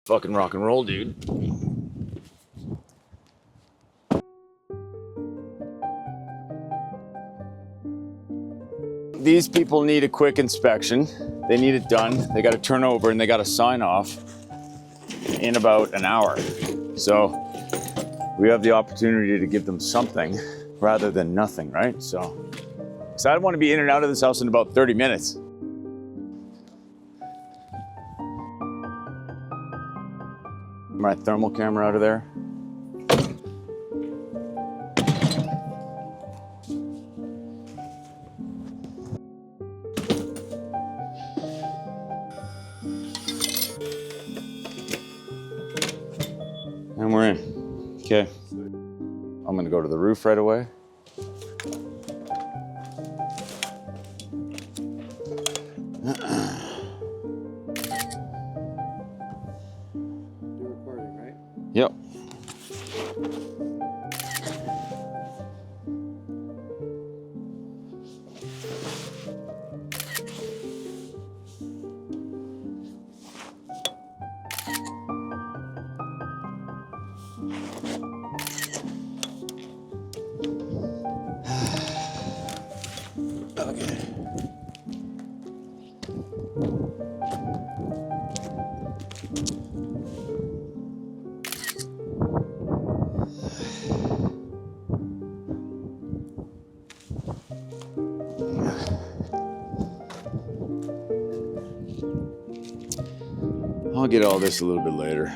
fucking rock and roll, dude. These people need a quick inspection. They need it done. They got to turn over and they got to sign off in about an hour. So we have the opportunity to give them something rather than nothing, right? So I want to be in and out of this house in about 30 minutes. My thermal camera out of there. And we're in. Okay. I'm gonna go to the roof right away. You're recording, right? Yep. Okay. I'll get all this a little bit later.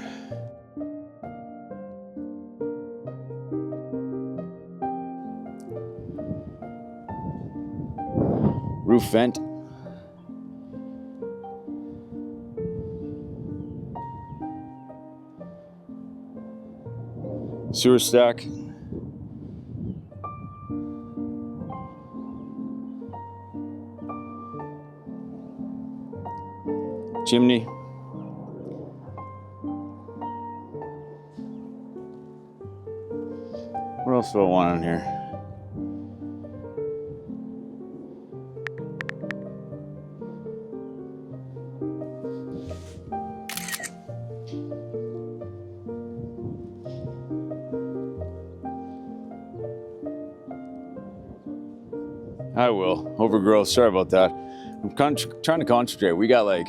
Roof vent. Sewer stack. Chimney. What else do I want on here? I will. Overgrowth. Sorry about that. I'm trying to concentrate. We got like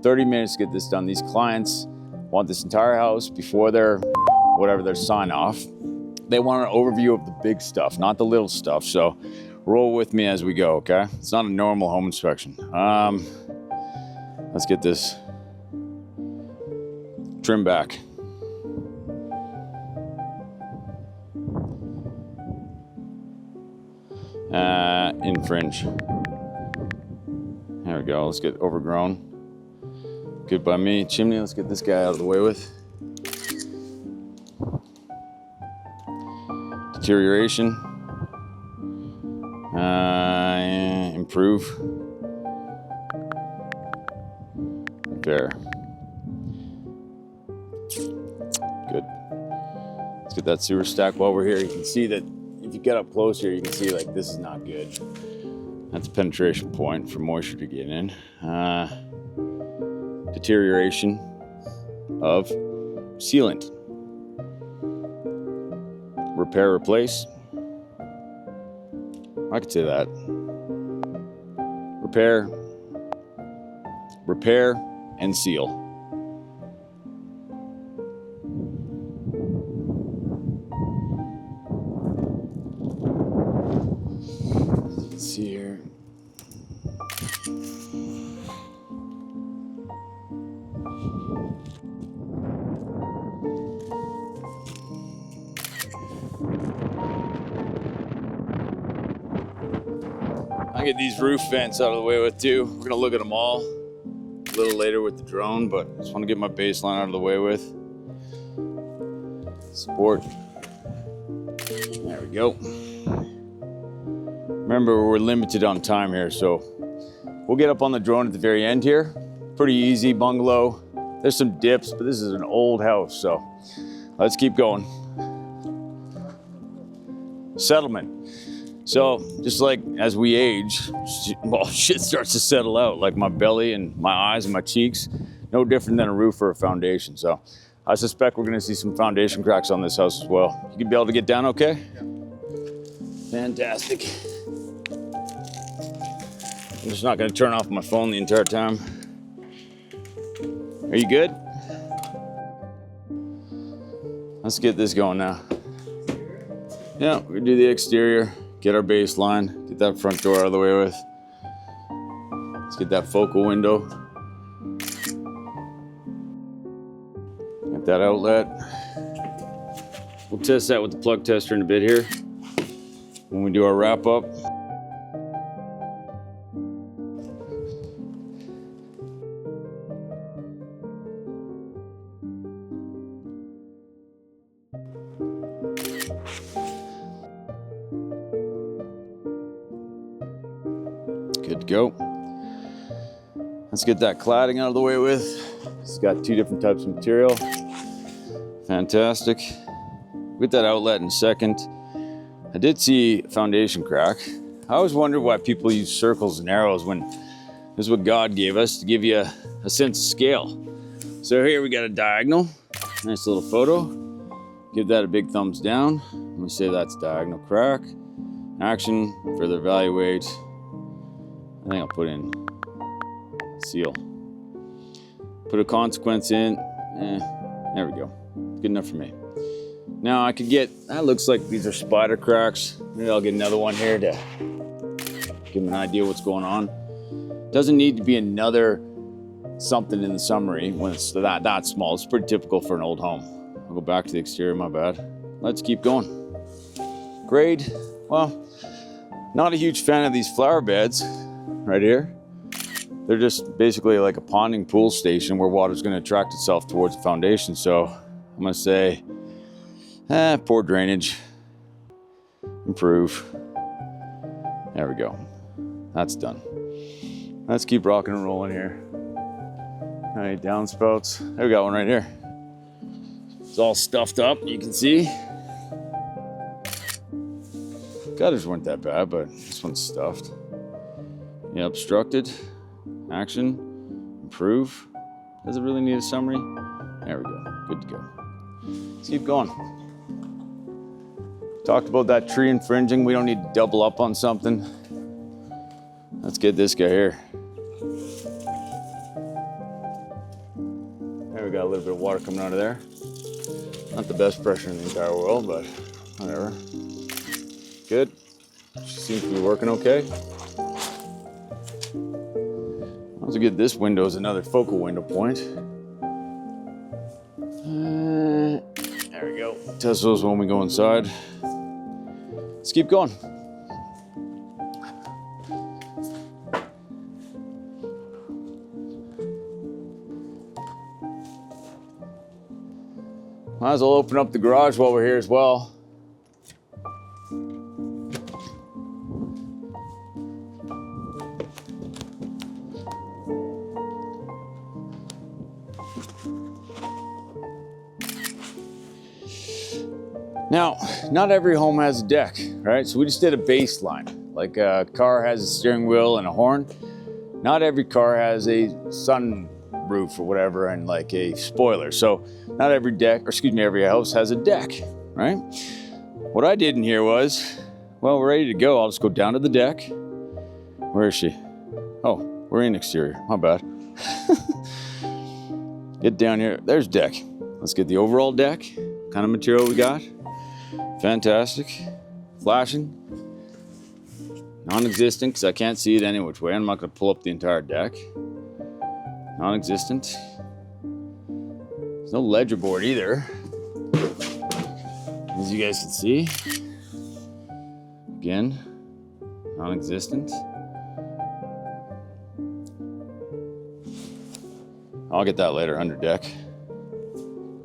30 minutes to get this done. These clients want this entire house before their sign off. They want an overview of the big stuff, not the little stuff. So roll with me as we go, okay? It's not a normal home inspection. Let's get this trim back. In fringe. There we go. Let's get overgrown. Good by me. Chimney, let's get this guy out of the way with. Deterioration. Improve. Repair. Good. Let's get that sewer stack while we're here. You can see that if you get up close here, you can see like this is not good. That's a penetration point for moisture to get in. Deterioration of sealant. Repair, replace. I could say that. Repair, and seal. Let's see here. I'll get these roof vents out of the way with too. We're gonna look at them all a little later with the drone, but I just want to get my baseline out of the way with. Support. There we go. Remember, we're limited on time here, so we'll get up on the drone at the very end here. Pretty easy bungalow. There's some dips, but this is an old house, so let's keep going. Settlement. So just like as we age, well, shit starts to settle out, like my belly and my eyes and my cheeks no different than a roof or a foundation. So I suspect we're gonna see some foundation cracks on this house as well. You gonna be able to get down okay? Yeah. Fantastic. I'm just not gonna turn off my phone the entire time. Are you good? Let's get this going now. Yeah, we do the exterior, get our baseline, get that front door out of the way with. Let's get that focal window. Get that outlet. We'll test that with the plug tester in a bit here when we do our wrap up. Good to go. Let's get that cladding out of the way with. It's got 2 different types of material. Fantastic. We'll get that outlet in a second. I did see a foundation crack. I always wondered why people use circles and arrows when this is what God gave us to give you a sense of scale. So here we got a diagonal. Nice little photo. Give that a big thumbs down. Let me say that's diagonal crack. Action, further evaluate. I think I'll put in seal. Put a consequence in. There we go. Good enough for me. Now I could get, that looks like these are spider cracks. Maybe I'll get another one here to give them an idea what's going on. Doesn't need to be another something in the summary when it's that small. It's pretty typical for an old home. I'll go back to the exterior, my bad. Let's keep going. Grade, well, not a huge fan of these flower beds right here. They're just basically like a ponding pool station where water's gonna attract itself towards the foundation. So I'm gonna say, poor drainage, improve. There we go, that's done. Let's keep rocking and rolling here. All right, downspouts, there we got one right here. It's all stuffed up, you can see. Gutters weren't that bad, but this one's stuffed. Yeah, obstructed, action, improve. Does it really need a summary? There we go, good to go. Let's keep going. Talked about that tree infringing. We don't need to double up on something. Let's get this guy here. There we got a little bit of water coming out of there. Not the best pressure in the entire world, but whatever. Good. Seems to be working okay. Once we get this window as another focal window point. There we go. Test those when we go inside. Let's keep going. Might as well open up the garage while we're here as well. Now, not every home has a deck, right? So we just did a baseline. Like a car has a steering wheel and a horn. Not every car has a sunroof or whatever and like a spoiler. So not every every house has a deck, right? What I did in here was, well, we're ready to go. I'll just go down to the deck. Where is she? Oh, we're in exterior, my bad. Get down here, there's deck. Let's get the overall deck. What kind of material we got? Fantastic. Flashing. Non-existent, because I can't see it any which way. I'm not going to pull up the entire deck. Non-existent. There's no ledger board either, as you guys can see. Again, non-existent. I'll get that later under deck.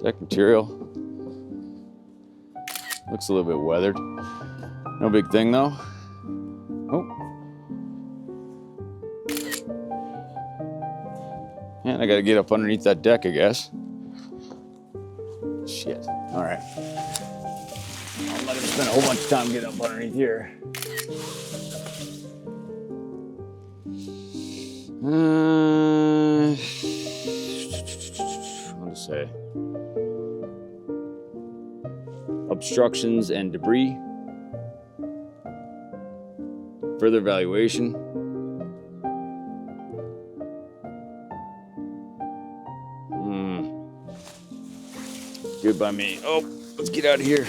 Deck material. Looks a little bit weathered. No big thing though. Oh. And I gotta get up underneath that deck, I guess. Shit. All right. I'm not gonna spend a whole bunch of time getting up underneath here. obstructions and debris. Further evaluation. Good by me. Oh, let's get out of here.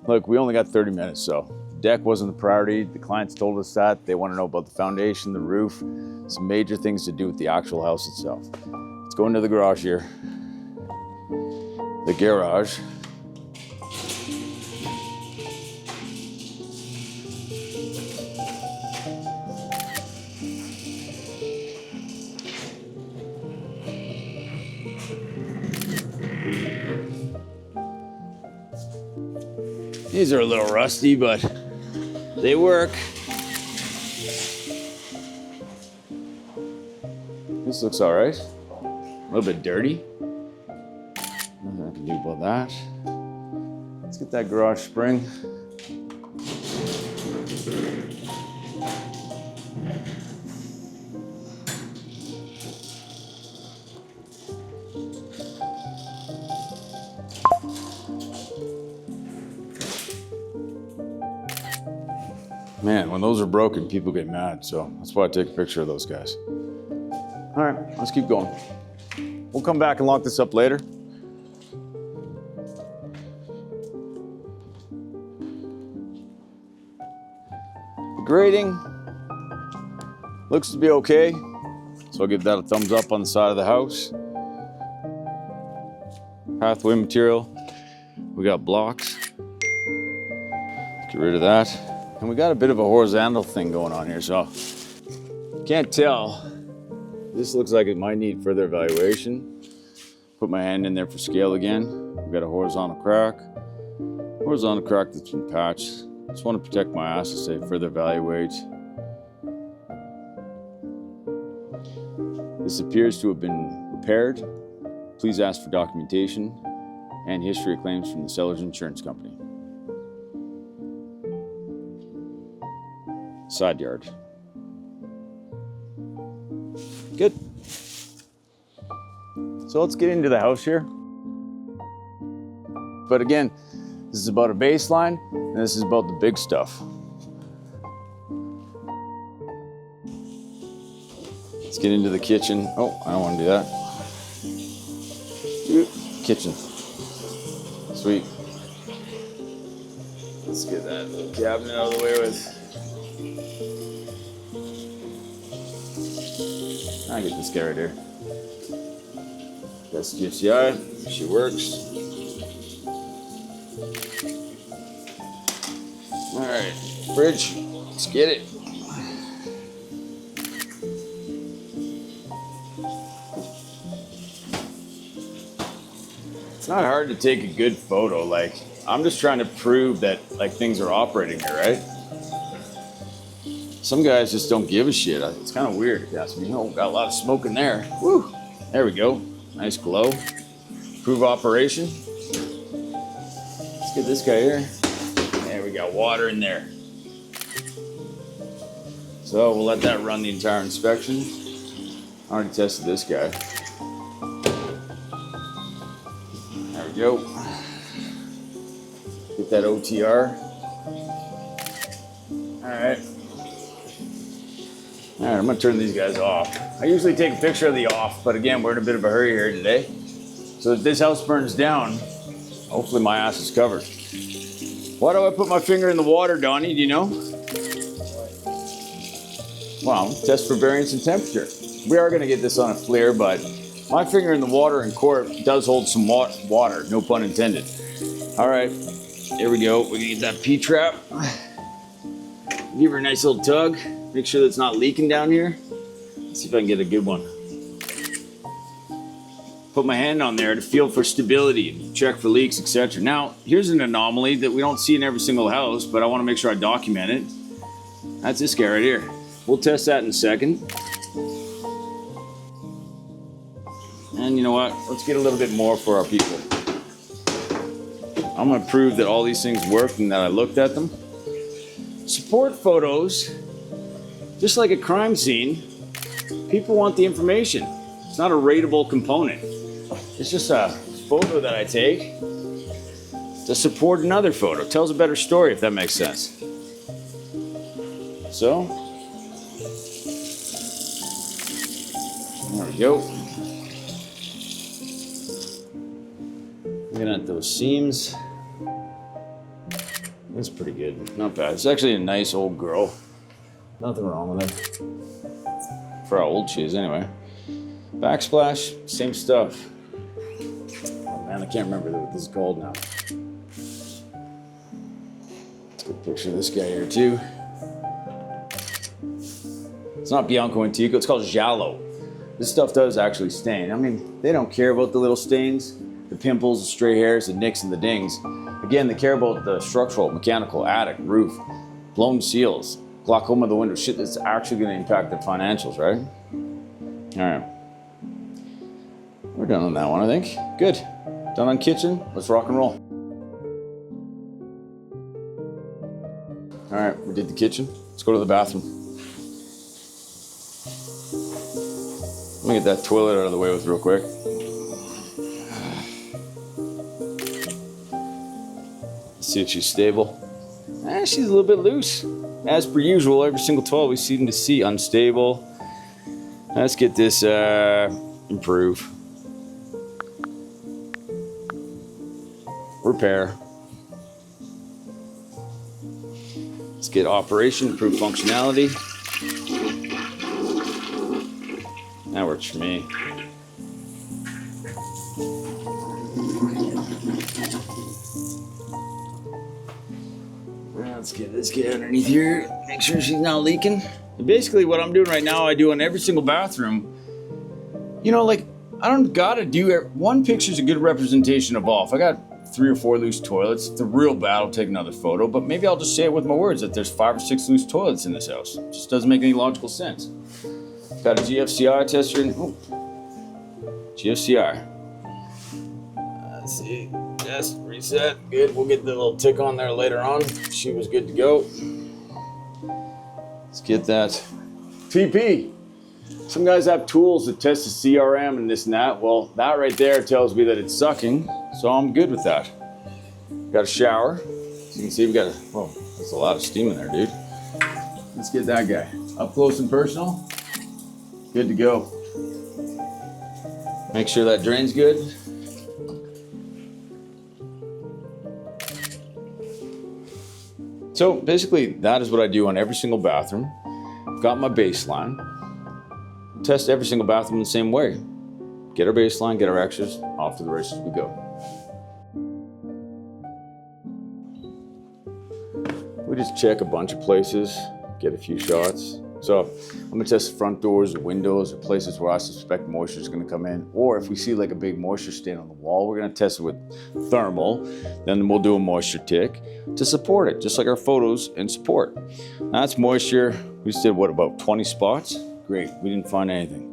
Look, we only got 30 minutes, so deck wasn't the priority. The clients told us that. They want to know about the foundation, the roof, some major things to do with the actual house itself. Let's go into the garage here. The garage. These are a little rusty, but they work. This looks all right. A little bit dirty. Nothing I can do about that. Let's get that garage spring. Man, when those are broken, people get mad, so that's why I take a picture of those guys. All right, let's keep going. We'll come back and lock this up later. The grading looks to be okay, so I'll give that a thumbs up on the side of the house. Pathway material, we got blocks. Get rid of that. And we got a bit of a horizontal thing going on here, so can't tell. This looks like it might need further evaluation. Put my hand in there for scale again. We've got a horizontal crack. Horizontal crack that's been patched. Just want to protect my ass to say further evaluate. This appears to have been repaired. Please ask for documentation and history of claims from the seller's insurance company. Side yard. Good. So let's get into the house here. But again, this is about a baseline, and this is about the big stuff. Let's get into the kitchen. Oh, I don't want to do that. Kitchen. Sweet. Let's get that little cabinet out of the way with. I get this guy right here. That's GFCI. She works. All right, fridge. Let's get it. It's not hard to take a good photo. Like, I'm just trying to prove that like things are operating here, right? Some guys just don't give a shit. It's kind of weird if you ask me. Oh, got a lot of smoke in there. Woo! There we go. Nice glow. Prove operation. Let's get this guy here. There we got water in there. So we'll let that run the entire inspection. I already tested this guy. There we go. Get that OTR. All right. All right, I'm gonna turn these guys off. I usually take a picture of the off, but again, we're in a bit of a hurry here today. So if this house burns down, hopefully my ass is covered. Why do I put my finger in the water, Donnie? Do you know? Well, test for variance in temperature. We are gonna get this on a FLIR, but my finger in the water in court does hold some water, no pun intended. All right, here we go. We're gonna get that P-trap. Give her a nice little tug. Make sure that it's not leaking down here. Let's see if I can get a good one. Put my hand on there to feel for stability and check for leaks, etc. Now, here's an anomaly that we don't see in every single house, but I want to make sure I document it. That's this guy right here. We'll test that in a second. And you know what? Let's get a little bit more for our people. I'm gonna prove that all these things worked and that I looked at them. Support photos, just like a crime scene, people want the information. It's not a rateable component. It's just a photo that I take to support another photo. Tells a better story, if that makes sense. So, there we go. Looking at those seams. That's pretty good, not bad. It's actually a nice old girl. Nothing wrong with her. For how old she is, anyway. Backsplash, same stuff. Oh man, I can't remember what this is called now. Let's get a picture of this guy here too. It's not Bianco Antico, it's called Giallo. This stuff does actually stain. I mean, they don't care about the little stains, the pimples, the stray hairs, the nicks and the dings. Again, they care about the structural, mechanical, attic, roof, blown seals, glaucoma of the window, shit that's actually gonna impact their financials, right? All right. We're done on that one, I think. Good. Done on kitchen. Let's rock and roll. All right, we did the kitchen. Let's go to the bathroom. Let me get that toilet out of the way with real quick. See if she's stable. She's a little bit loose. As per usual, every single toilet we seem to see unstable. Let's get this improve. Repair. Let's get operation, improve functionality. That works for me. Let's get this guy underneath here. Make sure she's not leaking. And basically what I'm doing right now, I do in every single bathroom. You know, like, I don't gotta do one picture's a good representation of all. If I got 3 or 4 loose toilets, if they're real bad, I'll take another photo, but maybe I'll just say it with my words that there's 5 or 6 loose toilets in this house. It just doesn't make any logical sense. Got a GFCI tester in. Oh. GFCI. Let's see. Test, reset. Good. We'll get the little tick on there later on. She was good to go. Let's get that. TP. Some guys have tools to test the CRM and this and that. Well, that right there tells me that it's sucking, so I'm good with that. Got a shower. As you can see, we got there's a lot of steam in there, dude. Let's get that guy. Up close and personal. Good to go. Make sure that drain's good. So basically, that is what I do on every single bathroom. I've got my baseline. Test every single bathroom the same way. Get our baseline, get our extras, off to the races we go. We just check a bunch of places, get a few shots. So I'm gonna test the front doors, or windows, or places where I suspect moisture is gonna come in. Or if we see like a big moisture stain on the wall, we're gonna test it with thermal. Then we'll do a moisture tick to support it, just like our photos in support. That's moisture. We just did what, about 20 spots? Great, we didn't find anything.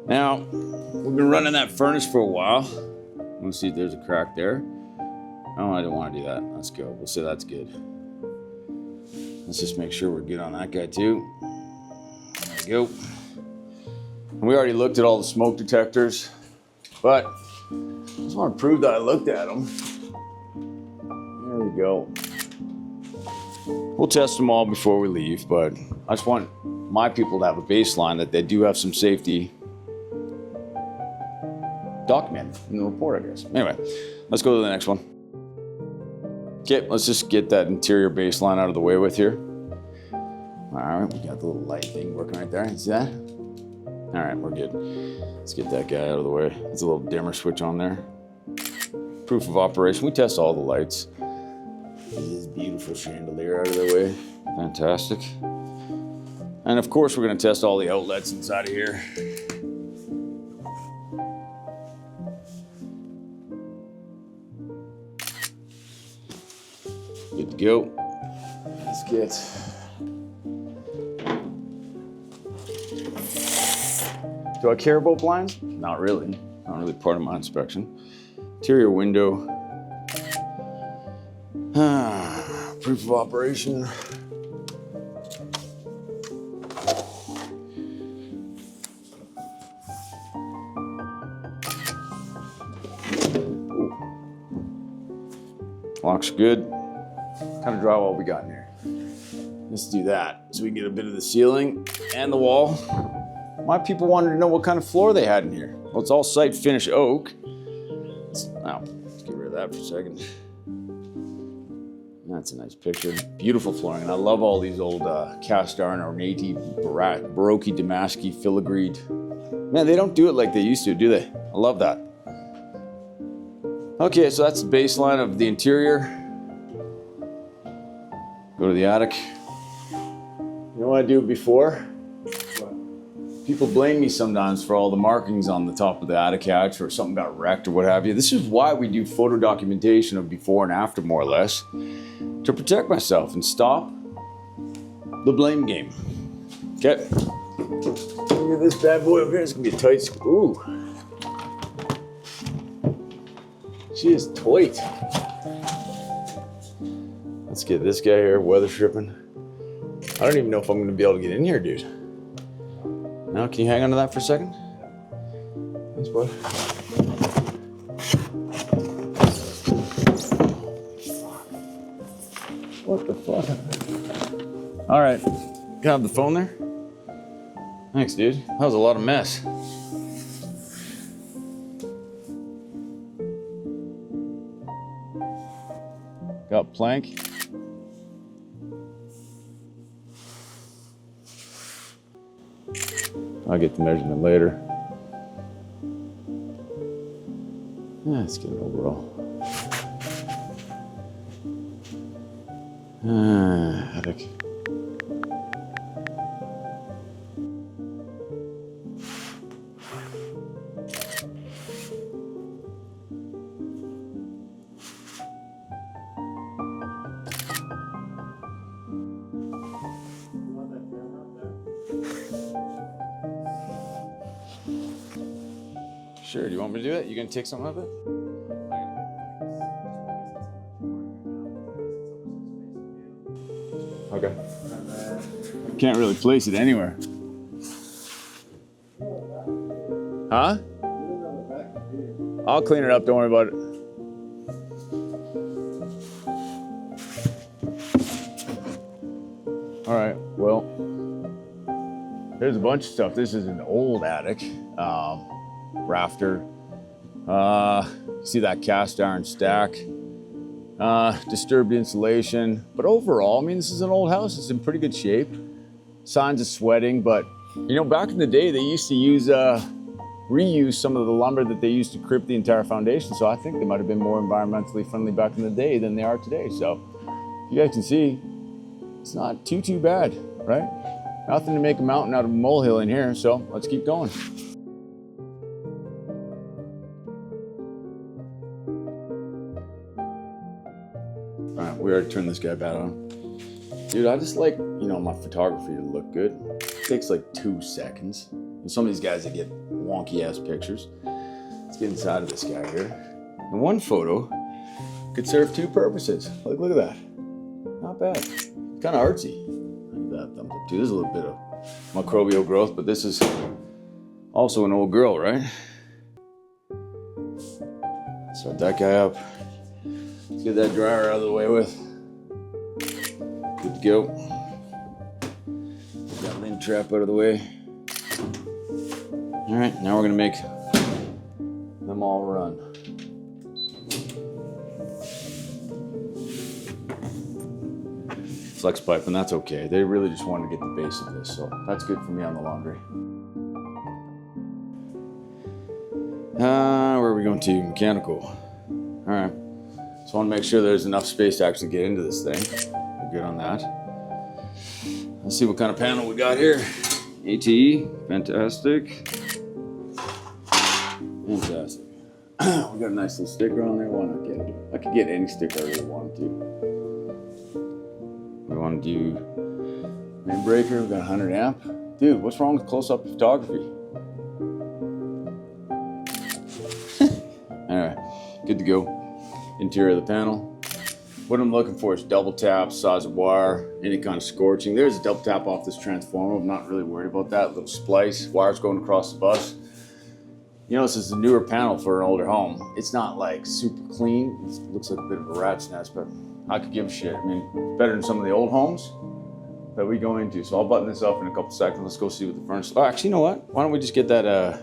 Now, we've been running that furnace for a while. Let's see if there's a crack there. Oh, I don't wanna do that. Let's go, we'll say that's good. Let's just make sure we're good on that guy too. There we go. We already looked at all the smoke detectors, but I just want to prove that I looked at them. There we go. We'll test them all before we leave, but I just want my people to have a baseline that they do have some safety documented in the report, I guess. Anyway, let's go to the next one. Okay, let's just get that interior baseline out of the way with here. All right, we got the little light thing working right there. See that? All right, we're good. Let's get that guy out of the way. There's a little dimmer switch on there. Proof of operation. We test all the lights. Get this beautiful chandelier out of the way. Fantastic. And of course, we're gonna test all the outlets inside of here. Good to go. Let's get. Do I care about blinds? Not really. Not really part of my inspection. Interior window. Proof of operation. Looks good. What kind of drywall we got in here? Let's do that so we can get a bit of the ceiling and the wall. My people wanted to know what kind of floor they had in here. Well, it's all site finish oak. Let's get rid of that for a second. That's a nice picture. Beautiful flooring. And I love all these old cast iron, ornate, Baroque, Damaski, filigreed. Man, they don't do it like they used to, do they? I love that. Okay, so that's the baseline of the interior. Go to the attic. You know what I do before? People blame me sometimes for all the markings on the top of the attic hatch or something got wrecked or what have you. This is why we do photo documentation of before and after, more or less, to protect myself and stop the blame game. Okay. Look at this bad boy over here. It's gonna be a tight squeeze. Ooh. She is tight. Let's get this guy here, weather stripping. I don't even know if I'm gonna be able to get in here, dude. Now, can you hang on to that for a second? Thanks, bud. What the fuck? All right, can I have the phone there? Thanks, dude. That was a lot of mess. Got plank. I'll get the measurement later. Yeah, let's get an overall. Attic. Sure, do you want me to do it? You gonna take something of it? Okay. Can't really place it anywhere. Huh? I'll clean it up, don't worry about it. All right, well, there's a bunch of stuff. This is an old attic. Rafter. See that cast iron stack. Disturbed insulation. But overall, I mean, this is an old house. It's in pretty good shape. Signs of sweating, but you know, back in the day, they used to use reuse some of the lumber that they used to crimp the entire foundation. So I think they might have been more environmentally friendly back in the day than they are today. So you guys can see, it's not too bad, right? Nothing to make a mountain out of a molehill in here. So let's keep going. All right, we already turned this guy back on. Dude, I just like, you know, my photography to look good. It takes like 2 seconds. And some of these guys that get wonky ass pictures. Let's get inside of this guy here. And one photo could serve 2 purposes. Like, look at that. Not bad. Kind of artsy. Look at that thumbs up too. There's a little bit of microbial growth, but this is also an old girl, right? Start that guy up. Let's get that dryer out of the way with. Good to go. Get that lint trap out of the way. All right, now we're gonna make them all run. Flex pipe, and that's okay. They really just wanted to get the base of this, so that's good for me on the laundry. Where are we going to? Mechanical. All right. So I want to make sure there's enough space to actually get into this thing. We're good on that. Let's see what kind of panel we got here. ATE, fantastic. Fantastic. We got a nice little sticker on there. Why not get it? I could get any sticker I really wanted to. We want to do main breaker. We got 100 amp. Dude, what's wrong with close-up photography? All right, good to go. Interior of the panel. What I'm looking for is double tap, size of wire, any kind of scorching. There's a double tap off this transformer. I'm not really worried about that. Little splice, wires going across the bus. You know, this is a newer panel for an older home. It's not like super clean. It looks like a bit of a rat's nest, but I could give a shit. I mean, it's better than some of the old homes that we go into. So I'll button this up in a couple seconds. Let's go see what the furnace. Oh, actually, you know what? Why don't we just get that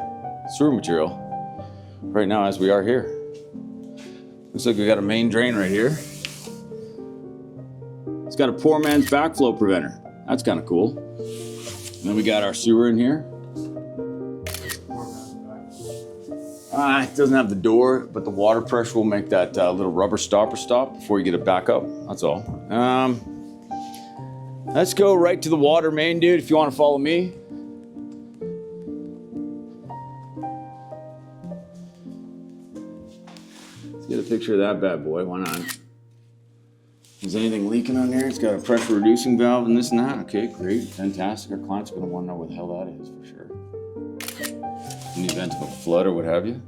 sewer material right now as we are here? Looks like we got a main drain right here. It's got a poor man's backflow preventer. That's kind of cool. And then we got our sewer in here. It doesn't have the door, but the water pressure will make that little rubber stopper stop before you get it back up. That's all. Let's go right to the water main, dude, if you want to follow me. Let's get a picture of that bad boy. Why not? Is anything leaking on there? It's got a pressure reducing valve and this and that. Okay, great, fantastic. Our clients are going to want to know where the hell that is for sure. In the event of a flood or what have you.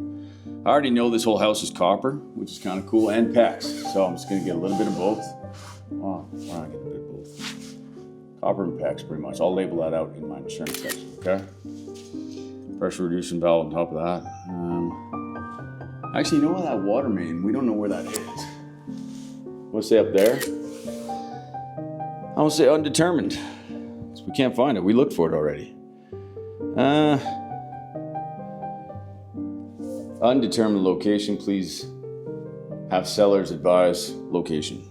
I already know this whole house is copper, which is kind of cool, and PEX. So I'm just going to get a little bit of both. Oh, why not get a bit of both? Copper and PEX, pretty much. I'll label that out in my insurance section, okay? Pressure reducing valve on top of that. Actually, you know what, that water main, we don't know where that is. We'll say up there. I will say undetermined. So we can't find it. We looked for it already. Undetermined location. Please have sellers advise location.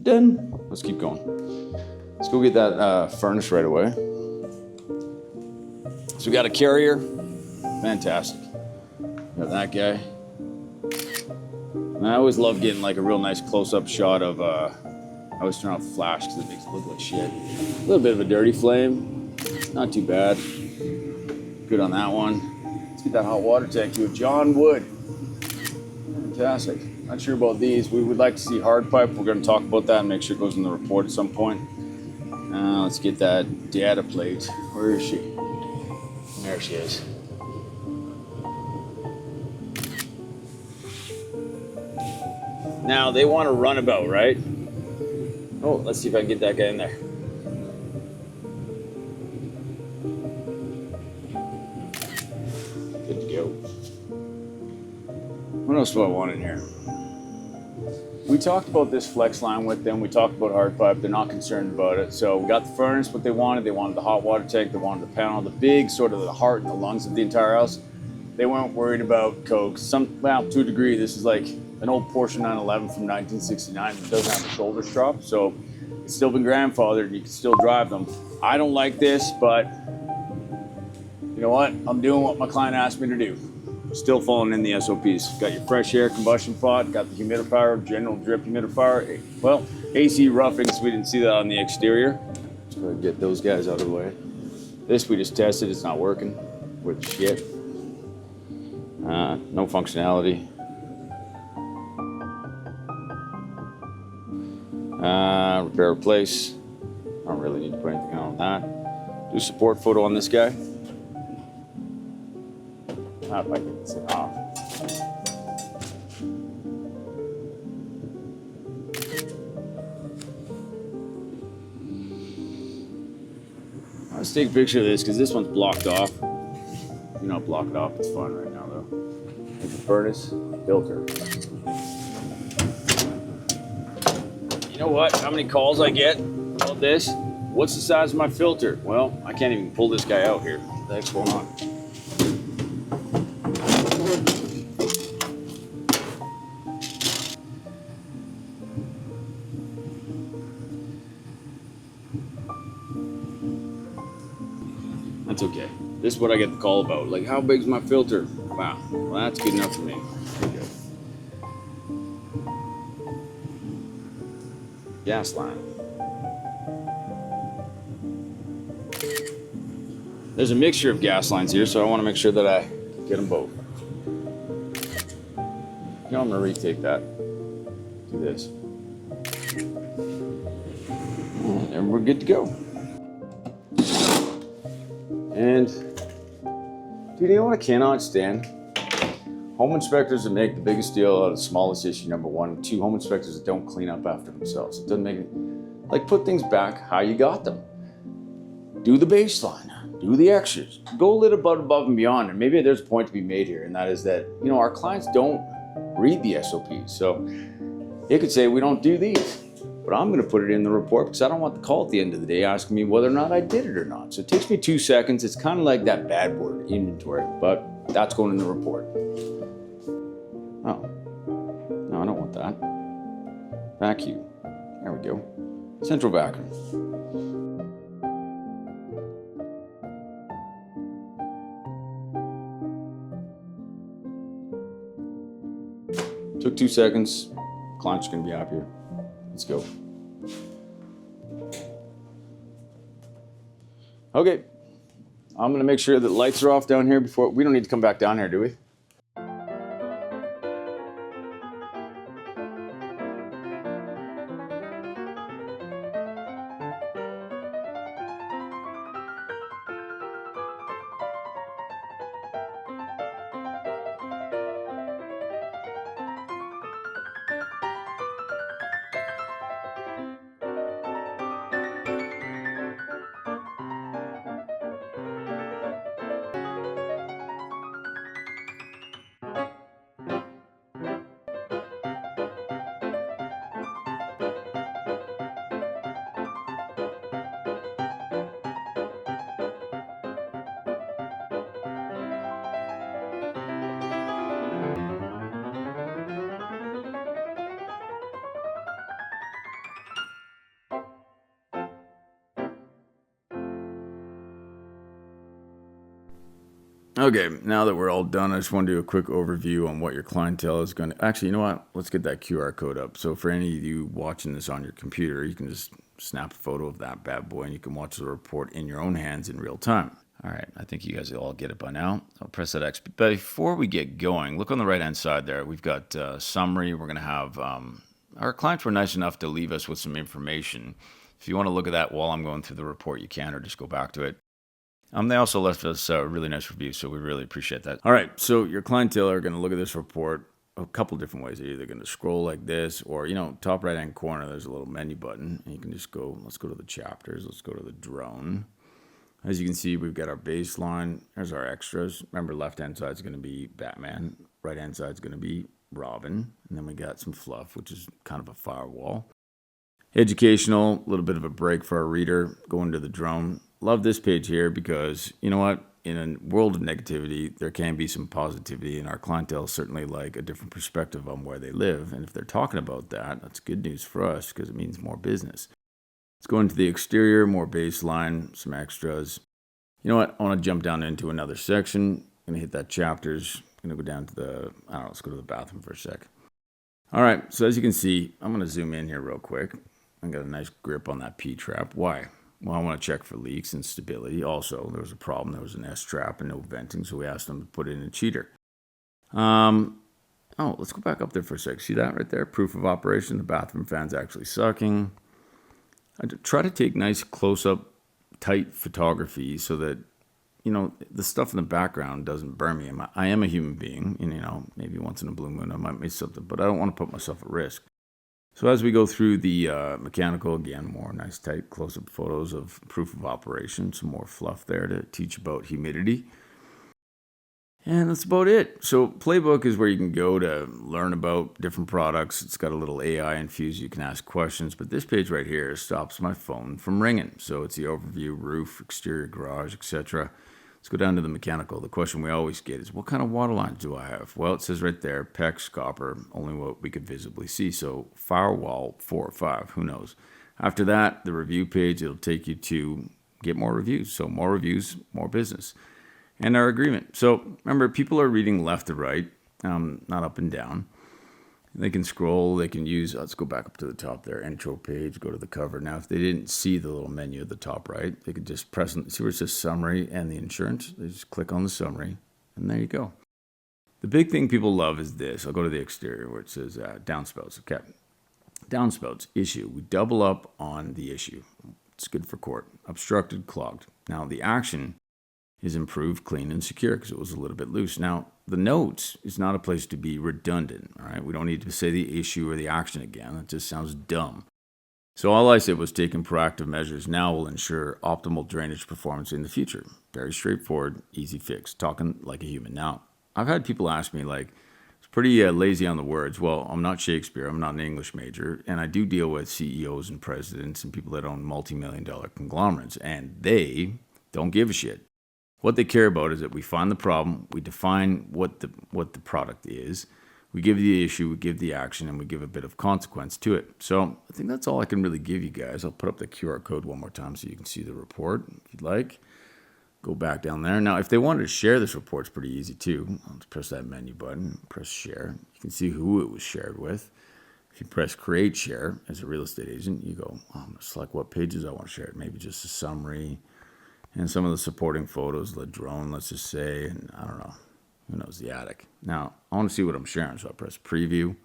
Done. Let's keep going. Let's go get that furnace right away. So we got a carrier. Fantastic. Got that guy. And I always love getting like a real nice close-up shot of, I always turn off the flash because it makes it look like shit. A little bit of a dirty flame, not too bad. Good on that one. Let's get that hot water tank to a John Wood. Fantastic. Not sure about these. We would like to see hard pipe. We're going to talk about that and make sure it goes in the report at some point. Let's get that data plate. Where is she? There she is. Now, they want a runabout, right? Oh, let's see if I can get that guy in there. Good to go. What else do I want in here? We talked about this flex line with them. We talked about hard pipe. They're not concerned about it. So we got the furnace, what they wanted. They wanted the hot water tank. They wanted the panel, the big sort of the heart and the lungs of the entire house. They weren't worried about coke. Well, to a degree, this is like an old Porsche 911 from 1969 that doesn't have a shoulder strap, so it's still been grandfathered and you can still drive them. I don't like this, but you know what? I'm doing what my client asked me to do. Still following in the SOPs. Got your fresh air combustion pot, got the humidifier, general drip humidifier. Well, AC roughing, so we didn't see that on the exterior. Let's go ahead and get those guys out of the way. This we just tested, it's not working. With shit. No functionality. Repair, replace. I don't really need to put anything on that. Do support photo on this guy. If I get this off. Let's take a picture of this because this one's blocked off. Do not block it off, it's fun right now though. Like the furnace, filter. You know what? How many calls I get about this? What's the size of my filter? Well, I can't even pull this guy out here. What the heck's going on? That's okay. This is what I get the call about. Like, how big's my filter? Wow. Well, that's good enough for me. Okay. Gas line. There's a mixture of gas lines here, so I want to make sure that I get them both. You know, I'm going to retake that. Do this. And we're good to go. And, dude, you know what I cannot stand? Home inspectors that make the biggest deal out of the smallest issue, number one. Two, home inspectors that don't clean up after themselves. It doesn't make it, like, put things back how you got them. Do the baseline. do the extras, go a little bit above and beyond. And maybe there's a point to be made here, and that is that, our clients don't read the SOPs. So they could say, we don't do these, but I'm going to put it in the report because I don't want the call at the end of the day asking me whether or not I did it or not. So it takes me 2 seconds. It's kind of like that bad word, inventory, but that's going in the report. Oh, no, I don't want that. Vacuum. There we go. Central vacuum. Took 2 seconds. Client's going to be happier. Let's go. Okay. I'm going to make sure that lights are off down here before. We don't need to come back down here, do we? Okay, now that we're all done, I just want to do a quick overview on what your clientele is going to... Actually, you know what? Let's get that QR code up. So for any of you watching this on your computer, you can just snap a photo of that bad boy and you can watch the report in your own hands in real time. All right, I think you guys will all get it by now. I'll press that X. But before we get going, look on the right-hand side there. We've got summary. We're going to have... our clients were nice enough to leave us with some information. If you want to look at that while I'm going through the report, you can, or just go back to it. They also left us a really nice review, so we really appreciate that. All right, so your clientele are going to look at this report a couple different ways. They're either going to scroll like this, or, top right-hand corner, there's a little menu button, and you can just go, let's go to the chapters, let's go to the drone. As you can see, we've got our baseline. There's our extras. Remember, left-hand side is going to be Batman. Right-hand side is going to be Robin. And then we got some fluff, which is kind of a firewall. Educational, a little bit of a break for our reader. Go into the drone. Love this page here because, you know what? In a world of negativity, there can be some positivity, and our clientele certainly like a different perspective on where they live. And if they're talking about that, that's good news for us because it means more business. Let's go into the exterior, more baseline, some extras. You know what? I want to jump down into another section. I'm going to hit that chapters. I'm going to go down to let's go to the bathroom for a sec. All right, so as you can see, I'm going to zoom in here real quick. I got a nice grip on that P-trap. Why? Well, I want to check for leaks and stability. Also, there was a problem. There was an S-trap and no venting, so we asked them to put in a cheater. Let's go back up there for a sec. See that right there? Proof of operation. The bathroom fan's actually sucking. I try to take nice close-up, tight photography so that, the stuff in the background doesn't burn me. I am a human being, and, maybe once in a blue moon I might miss something, but I don't want to put myself at risk. So as we go through the mechanical, again, more nice tight close-up photos of proof of operation, some more fluff there to teach about humidity. And that's about it. So Playbook is where you can go to learn about different products. It's got a little AI infused. You can ask questions. But this page right here stops my phone from ringing. So it's the overview, roof, exterior, garage, etc. Let's go down to the mechanical. The question we always get is, what kind of water lines do I have? Well, it says right there, PEX, copper, only what we could visibly see. So firewall 4 or 5, who knows? After that, the review page, it'll take you to get more reviews. So more reviews, more business. And our agreement. So remember, people are reading left to right, not up and down. They can scroll, they can use, let's go back up to the top there, intro page, go to the cover. Now, if they didn't see the little menu at the top right, they could just press, see where it says summary and the insurance. They just click on the summary, and there you go. The big thing people love is this. I'll go to the exterior where it says downspouts. Okay. Downspouts, issue. We double up on the issue. It's good for court. Obstructed, clogged. Now, the action is improved, clean, and secure because it was a little bit loose. Now, the notes is not a place to be redundant, all right? We don't need to say the issue or the action again. That just sounds dumb. So all I said was taking proactive measures now will ensure optimal drainage performance in the future. Very straightforward, easy fix, talking like a human. Now, I've had people ask me, like, it's pretty lazy on the words. Well, I'm not Shakespeare, I'm not an English major, and I do deal with CEOs and presidents and people that own multi-million-dollar conglomerates, and they don't give a shit. What they care about is that we find the problem, we define what the product is, we give the issue, we give the action, and we give a bit of consequence to it. So I think that's all I can really give you guys. I'll put up the QR code one more time so you can see the report if you'd like. Go back down there. Now, if they wanted to share this report, it's pretty easy too. I'll just press that menu button, press share. You can see who it was shared with. If you press create share as a real estate agent, you go, I'm going to select what pages I want to share. Maybe just a summary and some of the supporting photos, the drone, let's just say, and I don't know. Who knows, the attic. Now, I want to see what I'm sharing, so I press preview.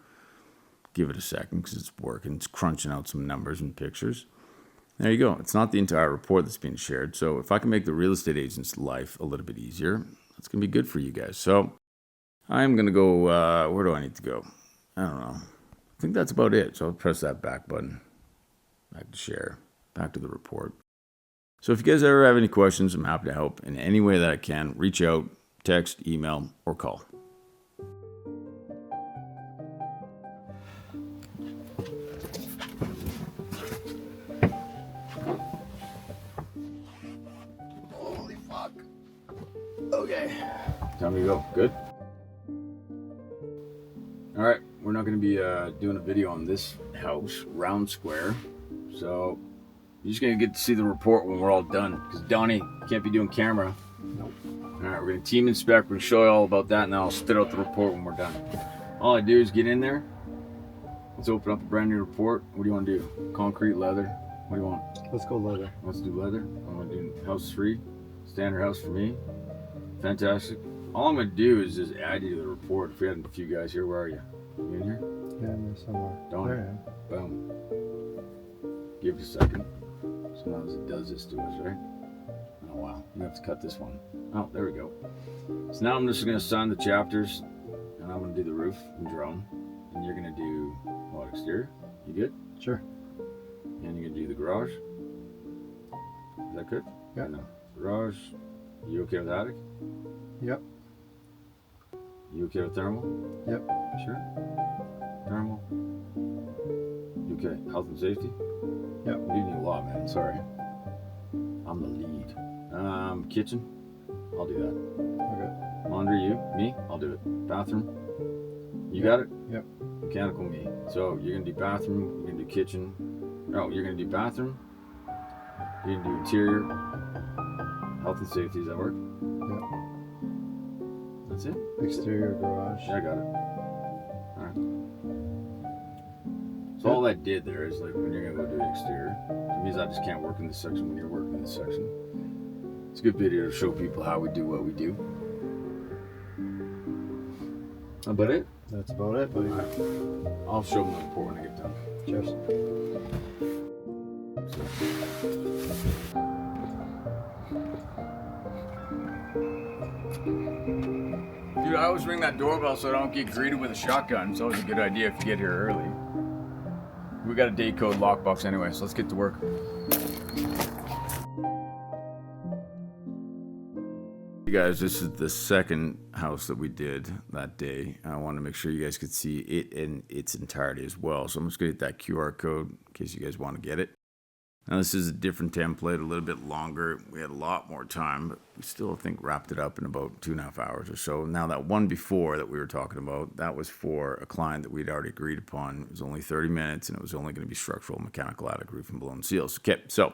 Give it a second because it's working. It's crunching out some numbers and pictures. There you go. It's not the entire report that's being shared. So if I can make the real estate agent's life a little bit easier, that's going to be good for you guys. So I'm going to go, where do I need to go? I don't know. I think that's about it. So I'll press that back button. Back to share. Back to the report. So if you guys ever have any questions, I'm happy to help in any way that I can. Reach out. Text, email, or call. Holy fuck. Okay. Time to go. Good? Alright, we're not going to be doing a video on this house, round square. So, you're just going to get to see the report when we're all done. Because Donnie can't be doing camera. Nope. Alright, we're going to team inspect, we're going to show you all about that, and then I'll spit out the report when we're done. All I do is get in there. Let's open up a brand new report. What do you want to do? Concrete, leather? What do you want? Let's go leather. Let's do leather. I want to do house 3. Standard house for me. Fantastic. All I'm going to do is just add you to the report. If we had a few guys here, where are you? You in here? Yeah, I'm there somewhere. Don't. There I am. Boom. Give it a second. Sometimes it does this to us, right? Oh wow, you have to cut this one. Oh, there we go. So now I'm just going to assign the chapters, and I'm going to do the roof and drone, and you're going to do what, exterior? You good? Sure. And you're going to do the garage. Is that good? Yeah. No. Garage. You okay with attic? Yep. You okay with thermal? Yep. Sure. Thermal. You okay? Health and safety? Yep. I'm leaving you a lot, man. Sorry. I'm the lead. Kitchen? I'll do that. Okay. Laundry, you? Me? I'll do it. Bathroom? You got it? Yep. Mechanical, me. So you're gonna do bathroom, you're gonna do kitchen. Oh, you're gonna do bathroom. You're gonna do interior. Health and safety, does that work? Yep. That's it? Exterior garage. Yeah, I got it. Alright. So all that did there is, like, when you're gonna go do exterior, it means I just can't work in this section when you're working in this section. It's a good video to show people how we do what we do. That about it? That's about it, buddy. Right. I'll show them the report when I get done. Cheers. Dude, I always ring that doorbell so I don't get greeted with a shotgun. It's always a good idea if you get here early. We got a day code lockbox anyway, so let's get to work. Hey guys, this is the second house that we did that day. I wanted to make sure you guys could see it in its entirety as well. So I'm just going to hit that QR code in case you guys want to get it. Now this is a different template, a little bit longer. We had a lot more time, but we still, I think, wrapped it up in about 2.5 hours or so. Now that one before that we were talking about, that was for a client that we'd already agreed upon. It was only 30 minutes and it was only going to be structural, mechanical, attic, roof, and blown seals. Okay, so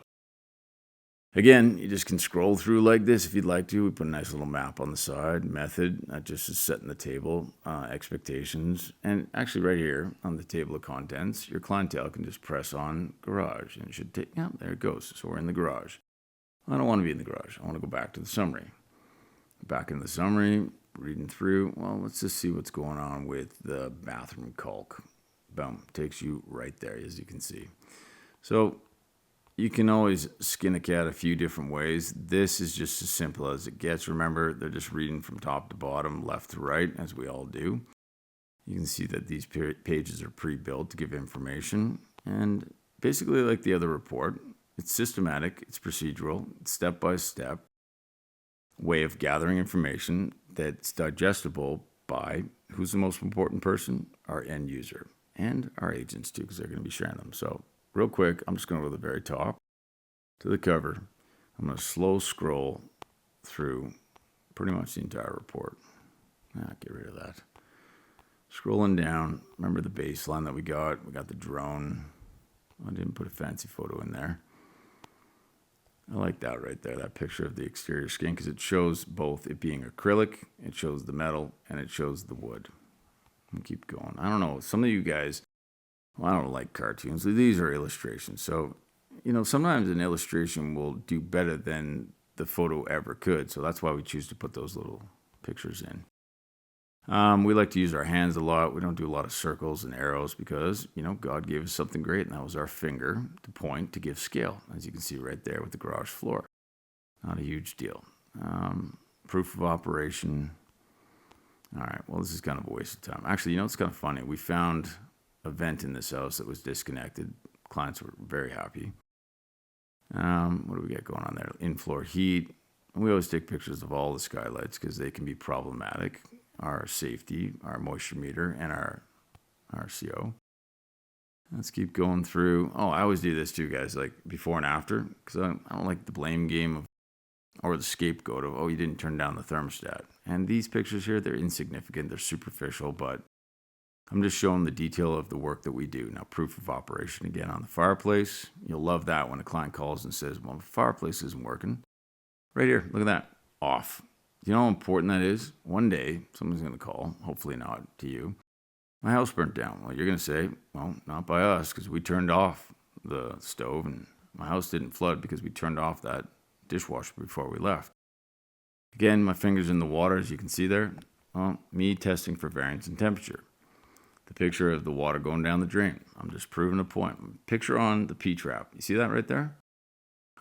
again, you just can scroll through like this if you'd like to. We put a nice little map on the side, method, that just is setting the table, expectations. And actually right here on the table of contents, your clientele can just press on garage. And it should take, yeah, there it goes. So we're in the garage. I don't want to be in the garage. I want to go back to the summary. Back in the summary, reading through. Well, let's just see what's going on with the bathroom caulk. Boom, takes you right there, as you can see. So you can always skin a cat a few different ways. This is just as simple as it gets. Remember, they're just reading from top to bottom, left to right, as we all do. You can see that these pages are pre-built to give information, and basically like the other report. It's systematic, it's procedural, it's step-by-step way of gathering information that's digestible by who's the most important person? Our end user. And our agents too, because they're going to be sharing them. So real quick, I'm just going to go to the very top, to the cover. I'm going to slow scroll through pretty much the entire report. Get rid of that. Scrolling down, remember the baseline that we got? We got the drone. I didn't put a fancy photo in there. I like that right there, that picture of the exterior skin, because it shows both it being acrylic, it shows the metal, and it shows the wood. And keep going. I don't know, some of you guys, well, I don't like cartoons. These are illustrations. So, sometimes an illustration will do better than the photo ever could. So that's why we choose to put those little pictures in. We like to use our hands a lot. We don't do a lot of circles and arrows because, God gave us something great, and that was our finger to point to give scale, as you can see right there with the garage floor. Not a huge deal. Proof of operation. All right, well, this is kind of a waste of time. Actually, it's kind of funny. We found a vent in this house that was disconnected. Clients were very happy. What do we got going on there? In-floor heat. We always take pictures of all the skylights because they can be problematic. Our safety, our moisture meter, and our RCO. Let's keep going through. Oh, I always do this too, guys, like before and after, because I don't like the blame game or the scapegoat of, you didn't turn down the thermostat. And these pictures here, they're insignificant, they're superficial, but I'm just showing the detail of the work that we do. Now, proof of operation again on the fireplace. You'll love that when a client calls and says, well, the fireplace isn't working. Right here, look at that, off. You know how important that is? One day, someone's going to call, hopefully not to you. My house burnt down. Well, you're going to say, well, not by us, because we turned off the stove, and my house didn't flood because we turned off that dishwasher before we left. Again, my finger's in the water, as you can see there. Well, me testing for variance in temperature. The picture of the water going down the drain. I'm just proving a point. Picture on the P-trap. You see that right there?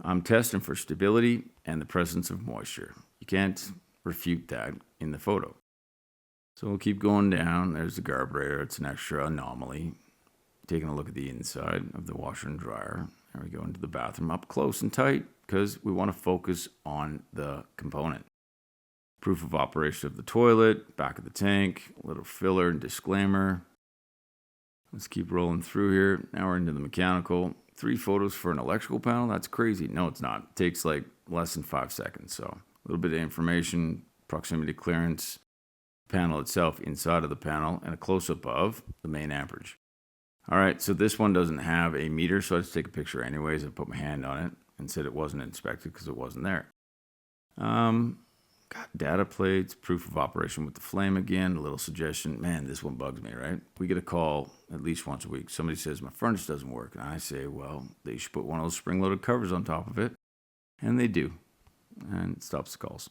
I'm testing for stability and the presence of moisture. You can't refute that in the photo. So we'll keep going down. There's the carburetor. It's an extra anomaly. Taking a look at the inside of the washer and dryer. There we go into the bathroom up close and tight because we want to focus on the component. Proof of operation of the toilet, back of the tank, a little filler and disclaimer. Let's keep rolling through here. Now we're into the mechanical. 3 photos for an electrical panel? That's crazy. No, it's not. It takes like less than 5 seconds. So a little bit of information, proximity clearance, panel itself inside of the panel, and a close-up of the main amperage. All right, so this one doesn't have a meter, so I just take a picture anyways. I put my hand on it and said it wasn't inspected because it wasn't there. Got data plates, proof of operation with the flame again, a little suggestion. Man, this one bugs me, right? We get a call at least once a week. Somebody says, my furnace doesn't work. And I say, well, they should put one of those spring-loaded covers on top of it. And they do. And it stops the calls.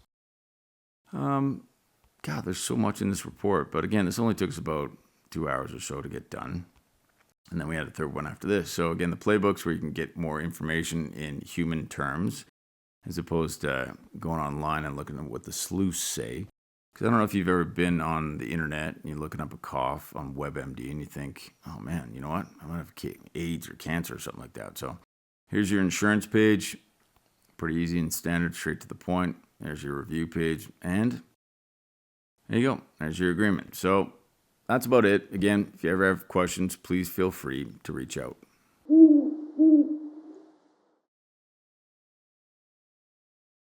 God, there's so much in this report. But again, this only took us about 2 hours or so to get done. And then we had a third one after this. So again, the playbook's where you can get more information in human terms, as opposed to going online and looking at what the sleuths say. Because I don't know if you've ever been on the internet and you're looking up a cough on WebMD and you think, oh man, you know what? I might have AIDS or cancer or something like that. So here's your insurance page. Pretty easy and standard, straight to the point. There's your review page. And there you go. There's your agreement. So that's about it. Again, if you ever have questions, please feel free to reach out.